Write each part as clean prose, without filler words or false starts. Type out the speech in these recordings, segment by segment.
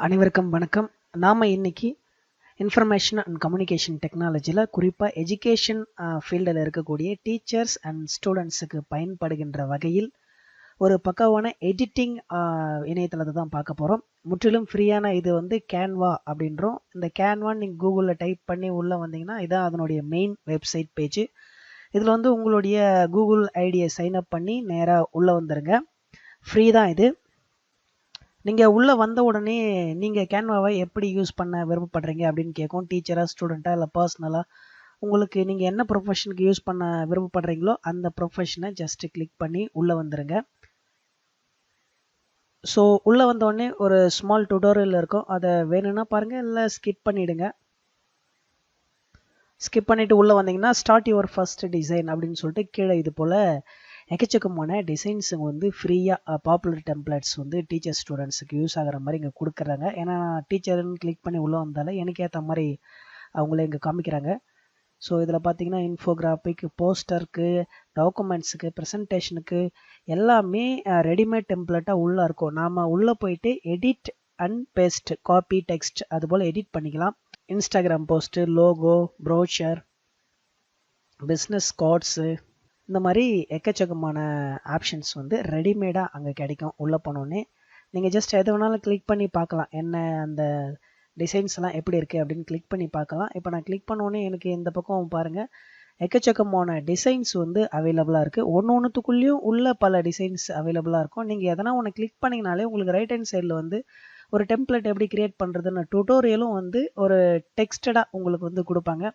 அனைவருக்கும் வணக்கம். நாம் இன்னைக்கு இன்ஃபர்மேஷன் அண்ட் கம்யூனிகேஷன் டெக்னாலஜியில் குறிப்பாக எஜுகேஷன் ஃபீல்டில் இருக்கக்கூடிய டீச்சர்ஸ் அண்ட் ஸ்டூடெண்ட்ஸுக்கு பயன்படுகின்ற வகையில் ஒரு பக்காவான எடிட்டிங் இணையதளத்தை தான் பார்க்க போகிறோம். முற்றிலும் ஃப்ரீயான இது வந்து கேன்வா அப்படின்றோம். இந்த கேன்வான்னு நீங்கள் கூகுளில் டைப் பண்ணி உள்ளே வந்தீங்கன்னா இதான் அதனுடைய மெயின் வெப்சைட் பேஜ். இதில் வந்து உங்களுடைய கூகுள் ஐடியை சைன் அப் பண்ணி நேராக உள்ளே வந்துடுங்க. ஃப்ரீ தான் இது. நீங்கள் உள்ளே வந்த உடனே நீங்கள் கேன்வாவை எப்படி யூஸ் பண்ண விருப்பப்படுறீங்க அப்படின்னு கேட்கும். டீச்சராக, ஸ்டூடெண்ட்டாக, இல்லை பர்சனலாக உங்களுக்கு நீங்கள் என்ன ப்ரொஃபஷனுக்கு யூஸ் பண்ண விருப்பப்படுறீங்களோ அந்த ப்ரொஃபஷனை ஜஸ்ட்டு கிளிக் பண்ணி உள்ளே வந்துடுங்க. ஸோ உள்ளே வந்தோடனே ஒரு ஸ்மால் டுட்டோரியல் இருக்கும். அதை வேணும்னா பாருங்கள், இல்லை ஸ்கிப் பண்ணிவிடுங்க. ஸ்கிப் பண்ணிவிட்டு உள்ளே வந்தீங்கன்னா ஸ்டார்ட் யுவர் ஃபர்ஸ்ட் டிசைன் அப்படின்னு சொல்லிட்டு கீழே இது போல் எக்கச்சக்கமான டிசைன்ஸு வந்து ஃப்ரீயாக பாப்புலர் டெம்ப்ளேட்ஸ் வந்து டீச்சர் ஸ்டூடெண்ட்ஸுக்கு யூஸ் ஆகிற மாதிரி இங்கே கொடுக்குறாங்க. ஏன்னா டீச்சர்னு கிளிக் பண்ணி உள்ளே வந்தாலும் எனக்கு ஏற்ற மாதிரி அவங்களே இங்கே காமிக்கிறாங்க. ஸோ இதில் பார்த்தீங்கன்னா இன்ஃபோகிராஃபிக், போஸ்டருக்கு, டாக்குமெண்ட்ஸுக்கு, ப்ரெசன்டேஷனுக்கு எல்லாமே ரெடிமேட் டெம்ப்ளேட்டாக உள்ளே இருக்கும். நாம் உள்ளே போயிட்டு edit and paste, copy, text அதுபோல் எடிட் பண்ணிக்கலாம். Instagram post, logo, brochure, business cards, இந்த மாதிரி எக்கச்சக்கமான ஆப்ஷன்ஸ் வந்து ரெடிமேடாக அங்கே கிடைக்கும். உள்ளே போனோடனே நீங்கள் ஜஸ்ட் எது வேணாலும் கிளிக் பண்ணி பார்க்கலாம். என்ன அந்த டிசைன்ஸ்லாம் எப்படி இருக்குது அப்படின்னு கிளிக் பண்ணி பார்க்கலாம். இப்போ நான் கிளிக் பண்ணோடனே எனக்கு இந்த பக்கம் பாருங்கள் எக்கச்சக்கமான டிசைன்ஸ் வந்து அவைலபிளாக இருக்குது. ஒன்றுத்துக்குள்ளேயும் உள்ள பல டிசைன்ஸ் அவைலபிளாக இருக்கும். நீங்கள் எதனா ஒன்று கிளிக் பண்ணிங்கனாலே உங்களுக்கு ரைட் ஹேண்ட் சைடில் வந்து ஒரு டெம்ப்ளேட் எப்படி கிரியேட் பண்ணுறதுன்னு டுட்டோரியலும் வந்து ஒரு டெக்ஸ்டடாக உங்களுக்கு வந்து கொடுப்பாங்க.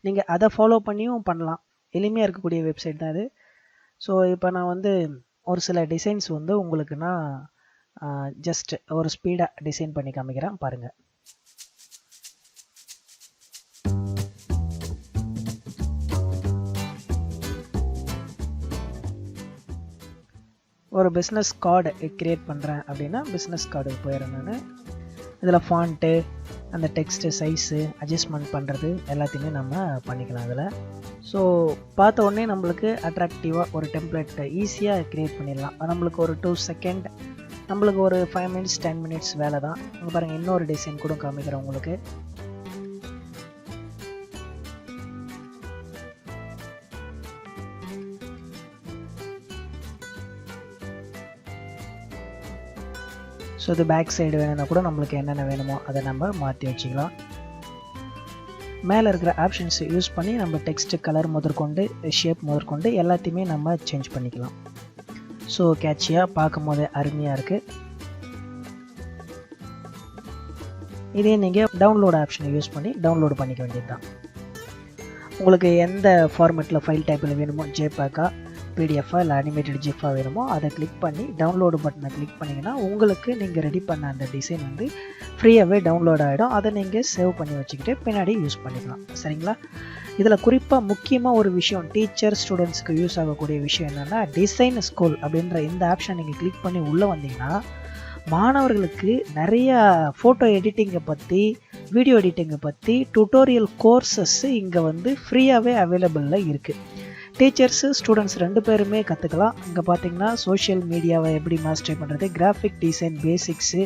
நீங்கள் அதை ஃபாலோ பண்ணியும் பண்ணலாம். எளிமையாக இருக்கக்கூடிய வெப்சைட் தான் இது. ஸோ இப்போ நான் வந்து ஒரு சில டிசைன்ஸ் வந்து உங்களுக்கு நான் ஜஸ்ட் ஒரு ஸ்பீடாக டிசைன் பண்ணி காமிக்கிறேன் பாருங்கள். ஒரு பிஸ்னஸ் கார்டு க்ரியேட் பண்ணுறேன் அப்படின்னா பிஸ்னஸ் கார்டு போயிடுறேன் நான். இதில் ஃபாண்ட்டு, அந்த டெக்ஸ்ட்டு சைஸு அட்ஜஸ்ட்மெண்ட் பண்ணுறது எல்லாத்தையுமே நம்ம பண்ணிக்கலாம் அதில். ஸோ பார்த்த உடனே நம்மளுக்கு அட்ராக்டிவாக ஒரு டெம்ப்ளேட்டை ஈஸியாக க்ரியேட் பண்ணிடலாம். நம்மளுக்கு ஒரு 2 செகண்ட், நம்மளுக்கு ஒரு 5 மினிட்ஸ் 10 மினிட்ஸ் வேலை தான். இங்கே பாருங்கள், இன்னொரு டிசைன் கூட காமிக்கிறேன் உங்களுக்கு. ஸோ இது பேக் சைடு வேணும்னா கூட நம்மளுக்கு என்னென்ன வேணுமோ அதை நம்ம மாற்றி வச்சுக்கலாம். மேலே இருக்கிற ஆப்ஷன்ஸ் யூஸ் பண்ணி நம்ம டெக்ஸ்ட்டு, கலர் முதற்கொண்டு, ஷேப் முதற்கொண்டு எல்லாத்தையுமே நம்ம சேஞ்ச் பண்ணிக்கலாம். ஸோ கேட்சியாக பார்க்கும் போதே அருமையாக இருக்குது. இதே நீங்கள் டவுன்லோட் ஆப்ஷனை யூஸ் பண்ணி டவுன்லோடு பண்ணிக்க வேண்டியது தான். உங்களுக்கு எந்த ஃபார்மேட்டில் ஃபைல் டைப்பில் வேணுமோ, ஜேபேக்கா, பிடிஎஃபா, இல்லை அனிமேட்டட் ஜிஃபா வேணுமோ அதை கிளிக் பண்ணி டவுன்லோடு பட்டனை கிளிக் பண்ணிங்கன்னா உங்களுக்கு நீங்கள் ரெடி பண்ண அந்த டிசைன் வந்து ஃப்ரீயாகவே டவுன்லோட் ஆகிடும். அதை நீங்கள் சேவ் பண்ணி வச்சுக்கிட்டு பின்னாடி யூஸ் பண்ணிக்கலாம். சரிங்களா? இதில் குறிப்பாக முக்கியமாக ஒரு விஷயம், டீச்சர் ஸ்டூடெண்ட்ஸுக்கு யூஸ் ஆகக்கூடிய விஷயம் என்னென்னா டிசைன் ஸ்கூல் அப்படின்ற இந்த ஆப்ஷன் நீங்கள் கிளிக் பண்ணி உள்ளே வந்தீங்கன்னா மாணவர்களுக்கு நிறையா ஃபோட்டோ எடிட்டிங்கை பற்றி, வீடியோ எடிட்டிங்கை பற்றி டுட்டோரியல் கோர்சஸ் இங்கே வந்து ஃப்ரீயாகவே அவைலபிளில் இருக்குது. டீச்சர்ஸு, ஸ்டூடெண்ட்ஸ் 2 பேருமே கற்றுக்கலாம். இங்கே பார்த்தீங்கன்னா சோஷியல் மீடியாவை எப்படி மாஸ்டர் பண்ணுறது, கிராஃபிக் டிசைன் பேசிக்ஸு,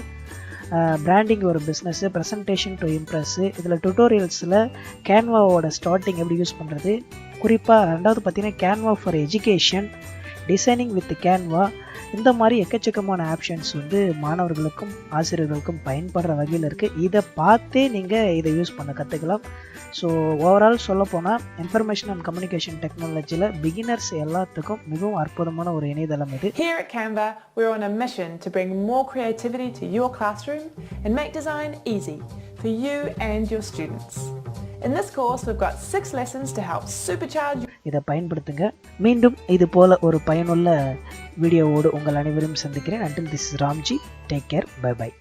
பிராண்டிங் ஒரு பிஸ்னஸ்ஸு, ப்ரெசன்டேஷன் டு இம்ப்ரெஸ்ஸு, இதில் டுட்டோரியல்ஸில் கேன்வாவோட ஸ்டார்டிங் எப்படி யூஸ் பண்ணுறது, குறிப்பாக 2வது பார்த்தீங்கன்னா Canva for education, designing with Canva, இந்த மாதிரி எக்கச்சக்கமான ஆப்ஷன்ஸ் வந்து மாணவர்களுக்கும் ஆசிரியர்களுக்கும் பயன்படுற வகையில் இருக்குது. இதை பார்த்தே நீங்கள் இதை யூஸ் பண்ண கற்றுக்கலாம். ஸோ ஓவரால் சொல்ல போனால் இன்ஃபர்மேஷன் அண்ட் கம்யூனிகேஷன் டெக்னாலஜியில் பிகினர்ஸ் எல்லாத்துக்கும் மிகவும் அற்புதமான ஒரு இணையதளம் இது. Here at Canva, we're on a mission to bring more creativity to your classroom and make design easy for you and your students. In this course, we've got 6 lessons to help supercharge. இதை பயன்படுத்துங்க. மீண்டும் இது போல ஒரு பயனுள்ள வீடியோவோடு உங்கள் அனைவரும் சந்திக்கிறேன். Until this is Ramji, take care, bye bye.